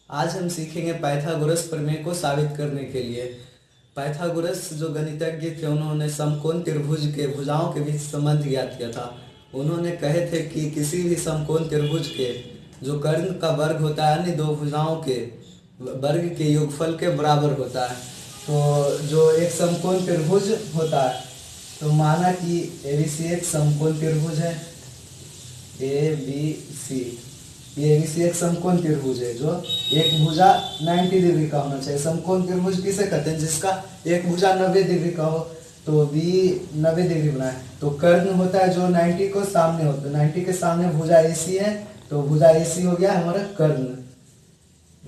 आज हम सीखेंगे पाइथागोरस प्रमेय को साबित करने के लिए। पाइथागोरस जो गणितज्ञ थे उन्होंने समकोण त्रिभुज के भुजाओं के बीच संबंध ज्ञात किया था। उन्होंने कहे थे कि किसी भी समकोण त्रिभुज के जो कर्ण का वर्ग होता है अन्य दो भुजाओं के वर्ग के योगफल के बराबर होता है। तो जो एक समकोण त्रिभुज होता है, तो माना कि एबीसी एक समकोण त्रिभुज है। एबीसी ये ABC एक समकोण त्रिभुज है जो एक भुजा 90 डिग्री का होना चाहिए। समकोण त्रिभुज किसे कहते हैं? जिसका एक भुजा 90 डिग्री का हो। तो B 90 डिग्री बनाए तो कर्ण होता है जो 90 को सामने होता है। 90 के सामने भुजा AC है, तो भुजा AC हो गया हमारा कर्ण।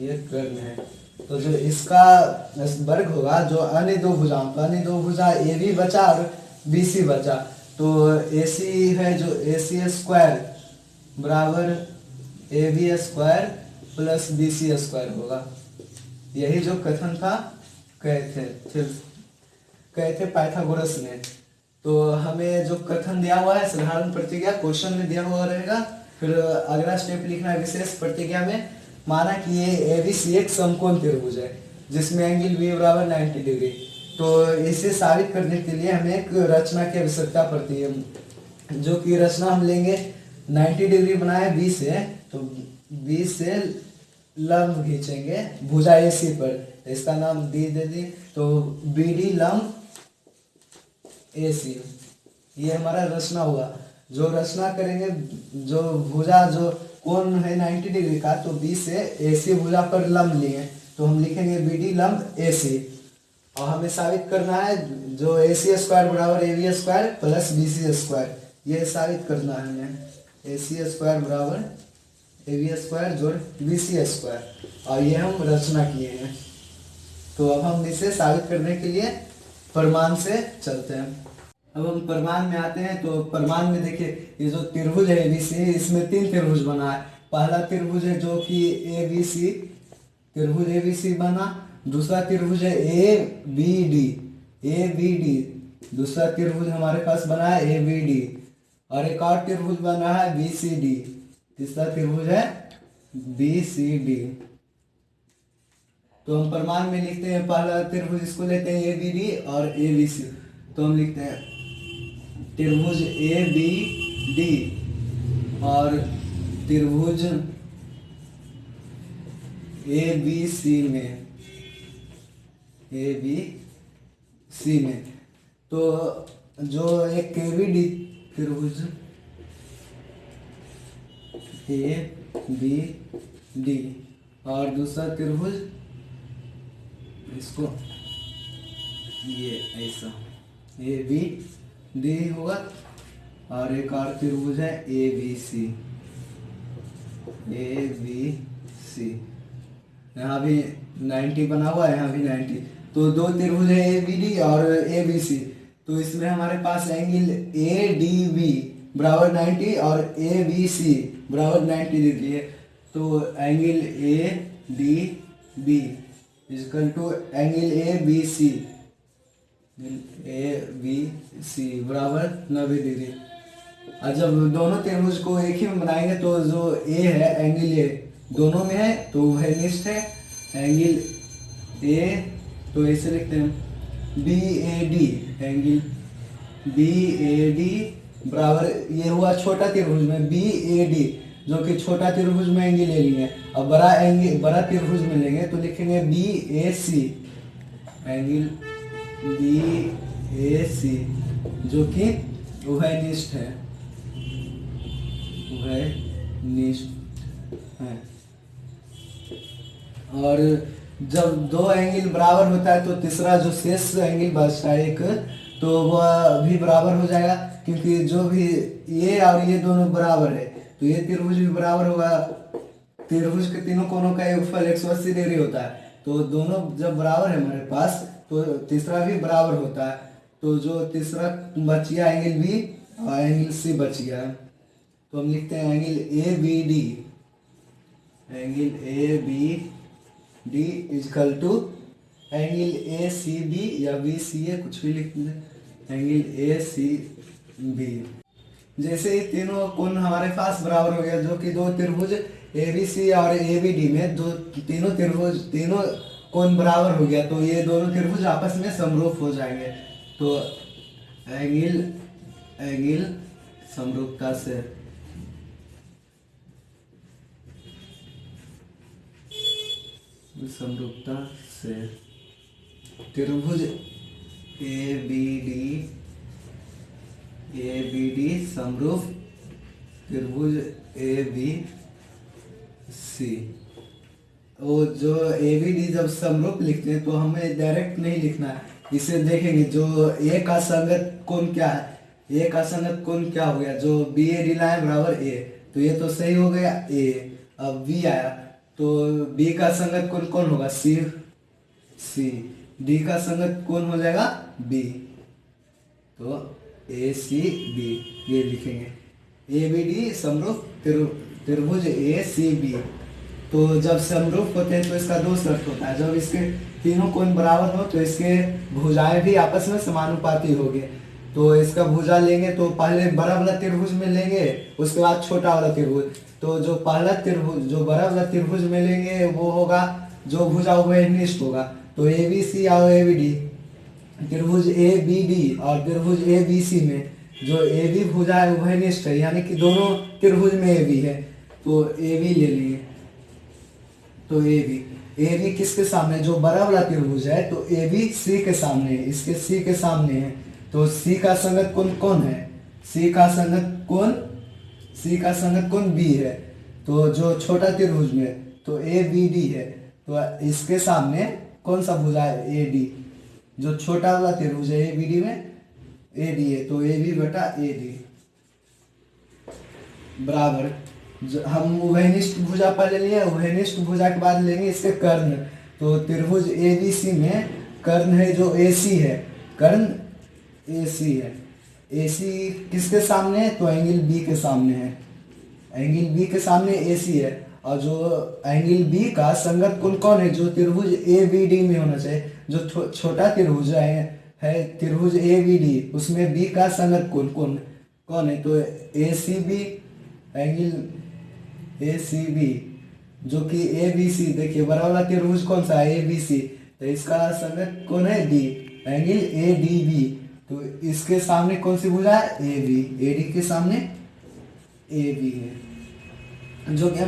ये कर्ण है। तो जो इसका वर्ग होगा जो अन्य दो भुजाओं, तो अन्य दो भुजा AB बचा और BC बचा। तो AC है जो AC स्क्वायर बराबर AB square plus BC square होगा। यही जो कथन था कहे थे पाइथागोरस ने। तो हमें जो कथन दिया हुआ है साधारण प्रतिज्ञा क्वेश्चन में दिया हुआ रहेगा। फिर अगला स्टेप लिखना है विशेष प्रतिज्ञा में। माना कि ये ABC एक समकोण त्रिभुज है जिसमें एंगल B बराबर 90 डिग्री। तो इसे साबित करने के लिए हमें एक रचना की आवश्यकता पड़ती है, जो कि रचना हम लेंगे 90 डिग्री बनाए B से, तो B से लंब खींचेंगे भुजा AC पर। इसका नाम D दे दी, तो BD लंब AC। ये हमारा रचना हुआ। जो रचना करेंगे, जो भुजा जो कोण है 90 डिग्री का, तो B से AC भुजा पर लंब लिए, तो हम लिखेंगे BD लंब AC। और हमें साबित करना है जो AC स्क्वायर बराबर AB square plus BC square, ये साबित करना है हमें। AC स्क्वायर बराबर AB स्क्वायर जोड़ BC स्क्वायर, और ये हम रचना किए हैं। तो अब हम इसे साबित करने के लिए प्रमाण से चलते हैं। अब हम प्रमाण में आते हैं। तो प्रमाण में देखिए, ये जो त्रिभुज है ABC, इसमें तीन त्रिभुज बना है। पहला त्रिभुज है जो कि ABC, त्रिभुज ABC बना। दूसरा त्रिभुज है ABD, दूसरा त्रिभुज हमारे पास बना है ABD, और एक और त्रिभुज बना है BCD, तीसरा त्रिभुज है BCD। तो हम प्रमाण में लिखते हैं पहला त्रिभुज, इसको लेते हैं ABD और ABC। तो हम लिखते हैं त्रिभुज ABD और त्रिभुज ABC में तो जो एक ABD त्रिभुज ABD और दूसरा त्रिभुज इसको ये ऐसा ABD होगा, और एक और त्रिभुज है ABC। यहाँ भी 90 बना हुआ है, यहाँ भी 90। तो दो त्रिभुज है ABD और ABC। तो इसमें हमारे पास एंगल ADB बराबर 90 और ABC बराबर 90 डिग्री है। तो angle ADB equal to angle ABC बराबर 90 डिग्री। और जब दोनों त्रिभुज को एक ही में बनाएंगे तो जो A है एंगल A दोनों में है तो वह निष्ठ है। एंगल A तो ऐसे लिखते हैं BAD, एंगल BAD बराबर ये हुआ छोटा त्रिभुज में BAD, जो कि छोटा त्रिभुज में एंगल ले लिए। अब बड़ा त्रिभुज में लेंगे तो लिखेंगे BAC, एंगल BAC जो कि उभयनिष्ठ है, और जब दो एंगल बराबर होता है तो तीसरा जो शेष एंगल बचता है एक, तो वह भी बराबर हो जाएगा, क्योंकि जो भी ये और ये दोनों बराबर है तो ये त्रिभुज भी बराबर होगा। त्रिभुज के तीनों कोनों का योगफल 180 डिग्री होता है। तो दोनों जब बराबर है हमारे पास तो तीसरा भी बराबर होता है। तो जो तीसरा बच गया एंगल B और एंगल C बच गया। तो हम लिखते हैं angle ABD equal to angle ACB या BCA, कुछ भी लिख दें, एंगल ACB। जैसे ही तीनों कोण हमारे पास बराबर हो गया, जो कि दो त्रिभुज एबीसी और एबीडी में दो तीनों कोण बराबर हो गया, तो ये दोनों त्रिभुज आपस में समरूप हो जाएंगे। तो एंगल समरूपता से त्रिभुज एबीडी समरूप त्रिभुज एबीसी। वो जो एबीडी जब समरूप लिखते हैं तो हमें डायरेक्ट नहीं लिखना है, इसे देखेंगे जो ए का संगत कोण क्या है। ए का संगत कोण क्या हो गया, जो बी ए डी लाइन बराबर ए, तो ये तो सही हो गया ए। अब बी आया तो बी का संगत कोण कौन होगा, सी। डी का संगत कोण हो जाएगा बी, तो ए सी बी ये लिखेंगे। ए बी डी समरूप त्रिभुज ए सी बी। तो जब समरूप होते हैं तो इसका दो शर्त होता है, जब इसके तीनों कोण बराबर हो तो इसके भुजाएं भी आपस में समानुपाती होंगे। तो इसका भुजा लेंगे तो पहले बड़ा वाला त्रिभुज में लेंगे, उसके बाद छोटा वाला त्रिभुज। तो जो पहला त्रिभुज जो बड़ा वाला त्रिभुज में लेंगे वो होगा जो भुजा उभयनिष्ठ होगा। तो ए बी सी और ए बी डी, त्रिभुज ए बी डी और त्रिभुज ए बी सी में जो ए बी भुजा है उभयनिष्ठ है, यानी कि दोनों त्रिभुज में ए बी है, तो ए बी ले लिए। तो ए बी किसके सामने, जो बड़ा वाला त्रिभुज है, तो ए बी सी के सामने, इसके सी के सामने है। तो सी का संगत कोण कौन है, सी का संगत कोण बी है। तो जो छोटा त्रिभुज में तो ए बी डी है, तो इसके सामने कौन सा भुजा है, ए डी। जो छोटा वाला त्रिभुज है ए बी डी में ए डी है, तो ए बी बटा ए डी बराबर, हम उभयनिष्ठ भुजा पहले लिए, उभयनिष्ठ भुजा के बाद लेंगे इसके कर्ण। तो त्रिभुज ए बी सी में कर्ण है जो ए सी है, कर्ण ए सी है। ए सी किसके सामने है, तो एंगल बी के सामने है, एंगल बी के सामने ए सी है। और जो एंगल बी का संगत कोण कौन है, जो त्रिभुज ए बी डी में होना चाहिए। जो छोटा त्रिभुज है त्रिभुज ए बी डी, उसमें बी का संगत कोण कौन है, तो A C B, angle A C B, जो कि ए बी सी। देखिए बड़ा वाला त्रिभुज कौन सा है, ए बी सी, तो इसका संगत कौन है, D, angle A D B. तो इसके सामने कौन सी भुजा है, ए बी, ए डी के सामने ए बी है। जो क्या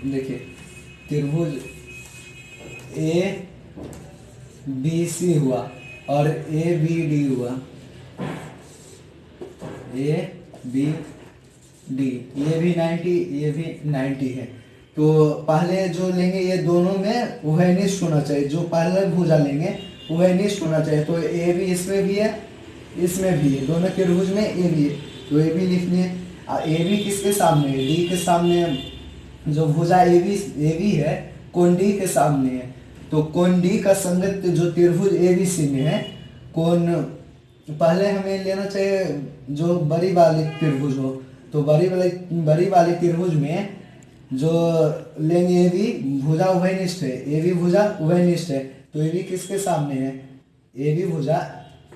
देखिए त्रिभुज ए बी सी हुआ और ए बी डी हुआ, ए बी डी, ये भी 90 ये भी 90 है। तो पहले जो लेंगे ये दोनों में उभयनिष्ठ होना चाहिए, जो पहले भुजा लेंगे उभयनिष्ठ होना चाहिए। तो ए भी इसमें भी है इसमें भी है, दोनों त्रिभुज में ए भी है, तो ए भी लिखनी है। ए बी किसके सामने है, डी के सामने। जो भुजा ए बी है कोण डी के सामने है, तो कोण डी का संगत जो त्रिभुज ए बी सी में है, कोण पहले हमें लेना चाहिए जो बड़ी वाली त्रिभुज हो। तो बड़ी वाली त्रिभुज में जो लेंगे ए बी भुजा उभयनिष्ठ है, ए बी भुजा उभयनिष्ठ है, तो ए बी किसके सामने है, ए बी भुजा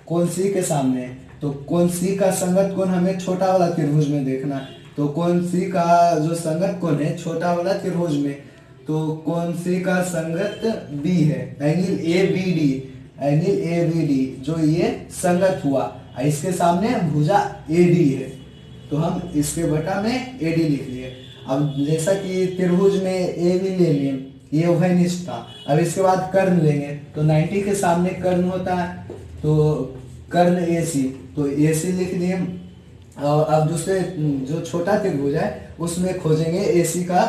कोण सी के सामने है। तो कोण सी का संगत कोण हमें छोटा वाला त्रिभुज में देखना है। तो कोण सी का जो संगत कोण है छोटा वाला त्रिभुज में, तो कोण सी का संगत बी है, angle A B D, angle A B D, जो ये संगत हुआ, इसके सामने भुजा ए डी है, तो हम इसके बटा में ए डी लिख लिए। अब जैसा कि त्रिभुज में ए बी ले लिए, ये उभयनिष्ठ था। अब इसके बाद कर्ण लेंगे, तो 90 के सामने कर्ण होता है, तो कर्ण ए सी, तो ए सी लिख दिए। और अब दूसरे जो छोटा त्रिभुज है उसमें खोजेंगे ए सी का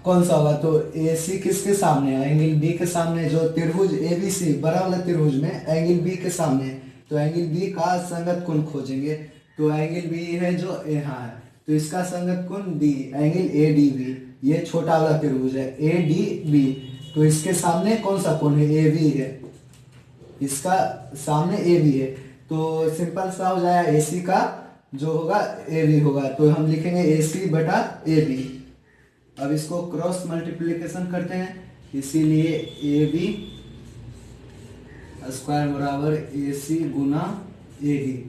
कौन सा होगा, तो ए सी किसके सामने है, एंगल बी के सामने। जो त्रिभुज ए बी सी बड़ा वाला त्रिभुज में एंगल बी के सामने है, तो एंगल बी का संगत कोण खोजेंगे। तो एंगल बी है जो यहाँ है, तो इसका संगत कोण D, angle A D B, ये छोटा वाला त्रिभुज है ए डी बी, तो इसके सामने कौन सा कोण है, ए बी है, इसका सामने ए बी है। तो सिंपल सा हो जाएगा, ए सी का जो होगा ए बी होगा, तो हम लिखेंगे ए सी बटा ए बी। अब इसको क्रॉस मल्टीप्लिकेशन करते हैं, इसीलिए ए बी स्क्वायर बराबर ए सी गुना ए डी।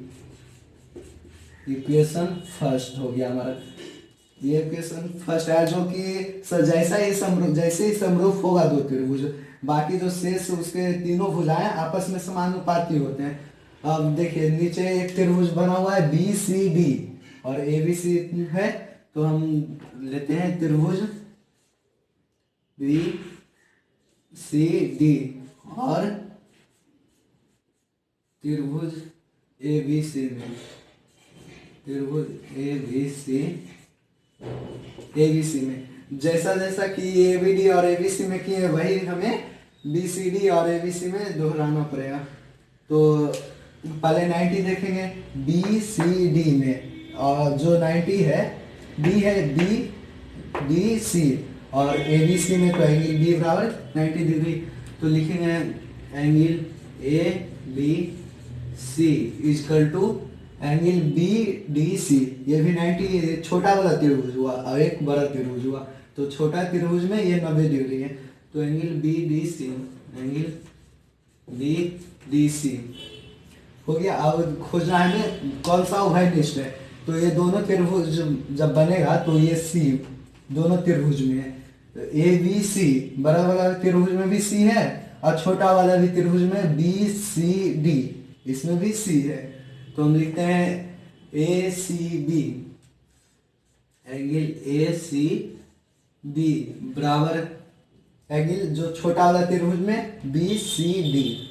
इक्वेशन फर्स्ट हो गया हमारा। ये इक्वेशन फर्स्ट है जो कि जैसे ही समरूप होगा दो त्रिभुज, बाकी जो शेष उसके तीनों भुजाएं आपस में समानुपाती होते हैं। अब देखिए नीचे एक त्रिभुज बना हुआ है बी सी डी और ए बी सी है, तो हम लेते हैं त्रिभुज बी सी डी और त्रिभुज ए बी सी में, त्रिभुज ए बी सी में जैसा जैसा कि ए बी डी और ए बी सी में किए वही हमें बी सी डी और ए बी सी में दोहराना पड़ेगा। तो पहले 90 देखेंगे बी सी डी में, और जो 90 है बी है बी डी सी और ए बी सी में, तो एंगल बी बराबर 90 डिग्री। तो लिखेंगे angle A B C equal to angle B D C, ये भी 90, छोटा वाला त्रिभुज हुआ और एक बड़ा त्रिभुज हुआ, तो छोटा त्रिभुज में ये 90 डिग्री है। तो angle B D C, angle B D C हो गया। अब खोजना है हमें कौन सा उभयनिष्ठ है, तो ये दोनों त्रिभुज जब बनेगा तो ये सी दोनों त्रिभुज में है, तो ए बी सी बड़ा वाला त्रिभुज में भी सी है और छोटा वाला भी त्रिभुज में बी सी डी इसमें भी सी है। तो हम लिखते हैं A C B, angle A C B बराबर एंगल जो छोटा वाला त्रिभुज में B C D,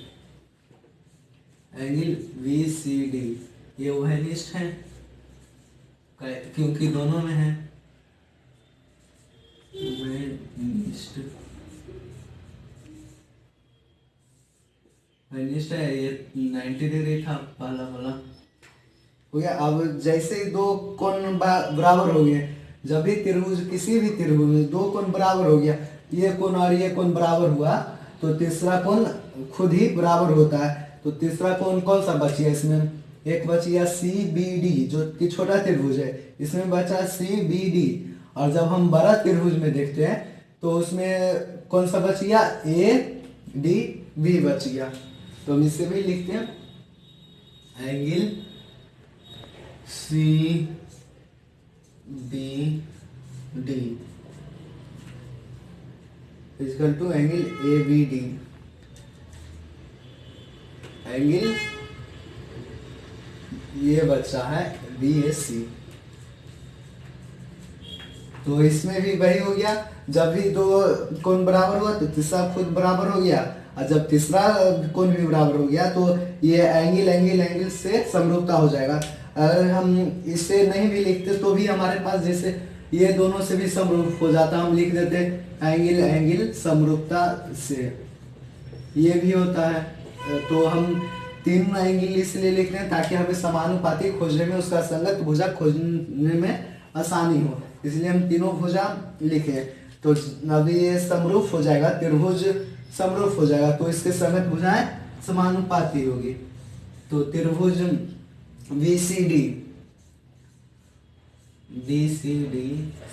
angle B C D ये उभयनिष्ठ है क्योंकि दोनों में है उभयनिष्ठ, उभयनिष्ठ है। ये 90 डिग्री था पहला वाला हो गया। अब जैसे ही दो कोण बराबर हो गए, जब भी त्रिभुज किसी भी त्रिभुज में दो कोण बराबर हो गया, ये कोण और ये कोण बराबर हुआ, तो तीसरा कोण खुद ही बराबर होता है। तो तीसरा कोण कौन सा बची है इसमें, एक बची है सी बी डी जो कि छोटा त्रिभुज है, इसमें बचा सी बी डी। और जब हम बड़ा त्रिभुज में देखते हैं तो उसमें कौन सा बच गया, ए डी बी बच गया। तो हम इसे भी लिखते हैं angle C B D equal to angle A B D, angle ये बचा है बी ए सी। तो इसमें भी वही हो गया, जब भी दो कोण बराबर हुआ तो तीसरा खुद बराबर हो गया, और जब तीसरा कोण भी बराबर हो गया तो ये एंगल एंगल एंगल से समरूपता हो जाएगा। अगर हम इसे नहीं भी लिखते तो भी हमारे पास जैसे ये दोनों से भी समरूप हो जाता, हम लिख देते एंगल एंगल समरूपता से, ये भी होता है। तो हम तीन एंगल इसलिए लिख रहे हैं ताकि हमें समानुपाती खोजने में, उसका संगत भुजा खोजने में आसानी हो, इसलिए हम तीनों भुजा लिखे। तो अभी ये समरूप हो जाएगा, त्रिभुज समरूप हो जाएगा, तो इसके संगत भुजाएं समानुपाती होगी। तो त्रिभुज बी सी डी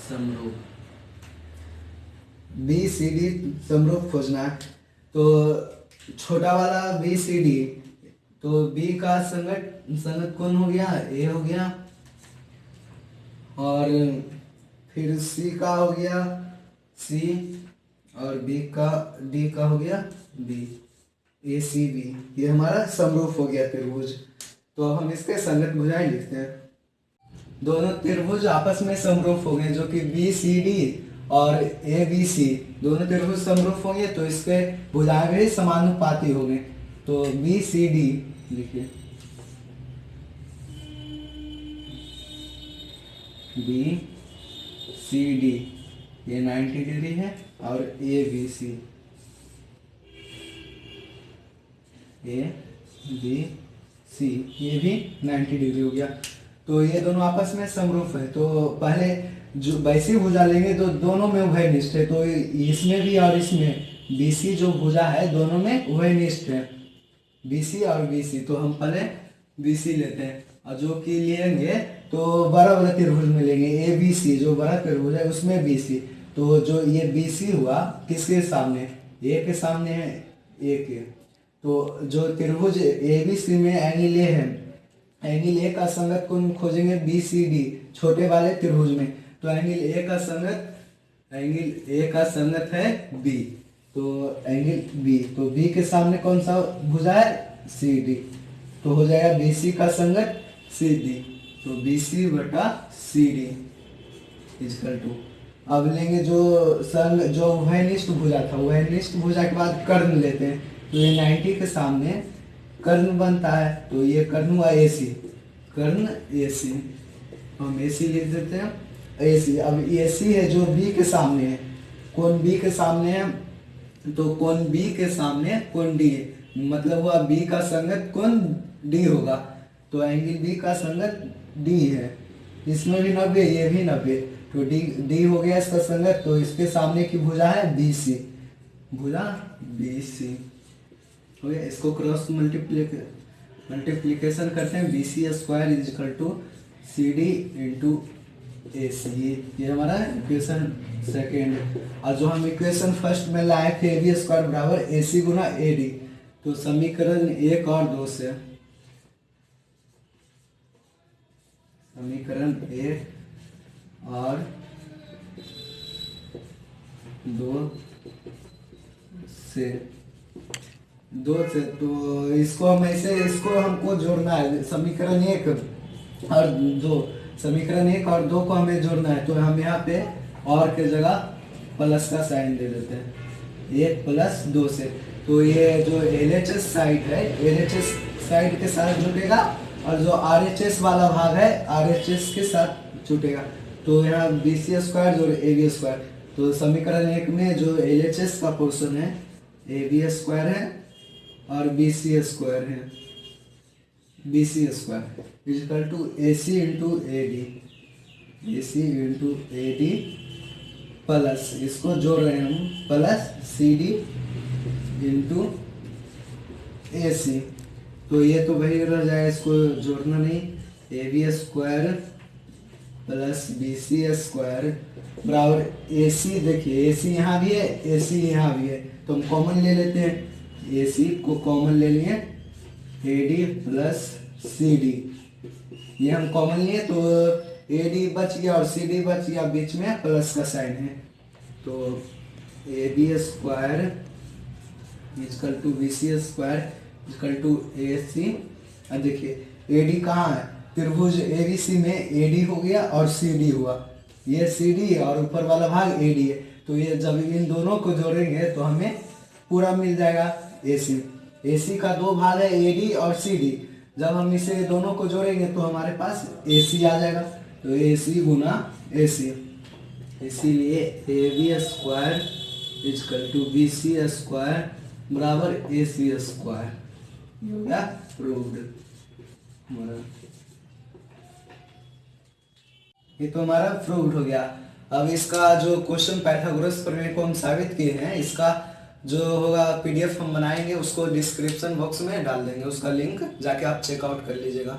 समरूप, बी सी डी समरूप खोजना है। तो छोटा वाला बी सी डी, तो बी का संगत कोण हो गया ए हो गया, और फिर सी का हो गया सी, और बी का डी का हो गया बी, ए सी बी, ये हमारा समरूप हो गया त्रिभुज। तो अब हम इसके संगत भुजाएं लिखते हैं। दोनों त्रिभुज आपस में समरूप हो गए, जो कि बी सी डी और ए बी सी दोनों त्रिभुज समरूप होंगे, तो इसके भुजाएं भी समानुपाती होंगे। तो बी सी डी लिखिए, बी सी डी ये 90 डिग्री है, और ए बी सी ये भी 90 डिग्री हो गया। तो ये दोनों आपस में समरूप है। तो पहले जो वैसी भुजा लेंगे तो दोनों में उभयनिष्ठ है, तो इसमें भी और इसमें BC जो भुजा है दोनों में उभयनिष्ठ है, BC और BC। तो हम पहले BC लेते हैं, और जो कि लेंगे तो बड़ा बड़ा त्रिभुज में लेंगे ABC, जो बड़ा त्रिभुज है उसमें BC। तो जो ये BC हुआ किसके सामने, A के सामने है, A के। तो जो त्रिभुज ABC में एंगल A है, एंगल ए का संगत कोण खोजेंगे बी सी डी छोटे वाले त्रिभुज में। तो एंगल ए का संगत है बी, तो एंगल बी, तो बी के सामने कौन सा भुजा है सी डी, तो हो जाएगा बी सी का संगत सी डी, तो बी सी बटा सी डी इजकल टू। अब लेंगे जो उभयनिष्ठ भुजा था, उभयनिष्ठ भुजा के बाद कर्ण लेते हैं, तो ये 90 के सामने कर्ण बनता है, तो ये कर्ण हुआ AC, कर्ण AC, हम AC लिख देते हैं AC। अब AC है जो B के सामने है, कोण B के सामने है, तो कोण B के सामने कोण D है, मतलब हुआ B का संगत कोण D होगा, तो एंगल B का संगत D है, इसमें भी 90, ये भी 90, तो D हो गया इसका संगत, तो इसके सामने की भुजा है BC, भुजा BC हो गया। इसको क्रॉस मल्टीप्लीकेशन करते हैं, BC square is equal to CD into AC, ये हमारा इक्वेशन सेकेंड। और जो हम इक्वेशन फर्स्ट में लाए थे AB स्क्वायर बराबर AC गुना AD, तो समीकरण 1 और 2 से, समीकरण 1 और 2 से, तो इसको हम ऐसे, इसको हमको जोड़ना है, समीकरण 1 और 2, समीकरण 1 और 2 को हमें जोड़ना है, तो हम यहाँ पे और के जगह प्लस का साइन दे देते हैं, 1 प्लस 2 से, तो ये जो LHS साइड है, LHS साइड के साथ जुटेगा, और जो RHS वाला भाग है RHS के साथ जुटेगा, तो यहाँ BC स्क्वायर और AB स्क्वायर, तो समीकरण 1 में जो LHS का पोर्शन है AB स्क्वायर है और BC स्क्वायर है, BC square equal to AC into AD, AC into AD plus, इसको जोड़ रहे हैं हम, प्लस CD इंटू AC, तो ये तो वही रह जाएगा, इसको जोड़ना नहीं, AB square plus BC square बराबर AC, देखिए AC यहाँ भी है, AC यहाँ भी है, तो हम कॉमन ले लेते हैं, AC को कॉमन ले लिए, AD प्लस CD, ये हम कॉमन लिए, तो AD बच गया और CD बच गया, बीच में प्लस का साइन है, तो AB square equal to BC square equal to AC। अब देखिए AD कहाँ है, त्रिभुज ABC में AD हो गया और CD हुआ, ये CD है और ऊपर वाला भाग AD है, तो ये जब इन दोनों को जोड़ेंगे तो हमें पूरा मिल जाएगा AC का 2 भाग है AD और CD, जब हम इसे दोनों को जोड़ेंगे तो हमारे पास AC आ जाएगा, तो AC गुना AC, इसीलिए AB square equal to BC square बराबर AC स्क्वायर, हो गया प्रूव्ड हमारा, ये तो हमारा प्रूव्ड हो गया। अब इसका जो क्वेश्चन पाइथागोरस प्रमेय को हम साबित किए हैं, इसका जो होगा PDF हम बनाएंगे, उसको डिस्क्रिप्शन बॉक्स में डाल देंगे, उसका लिंक जाके आप चेकआउट कर लीजिएगा।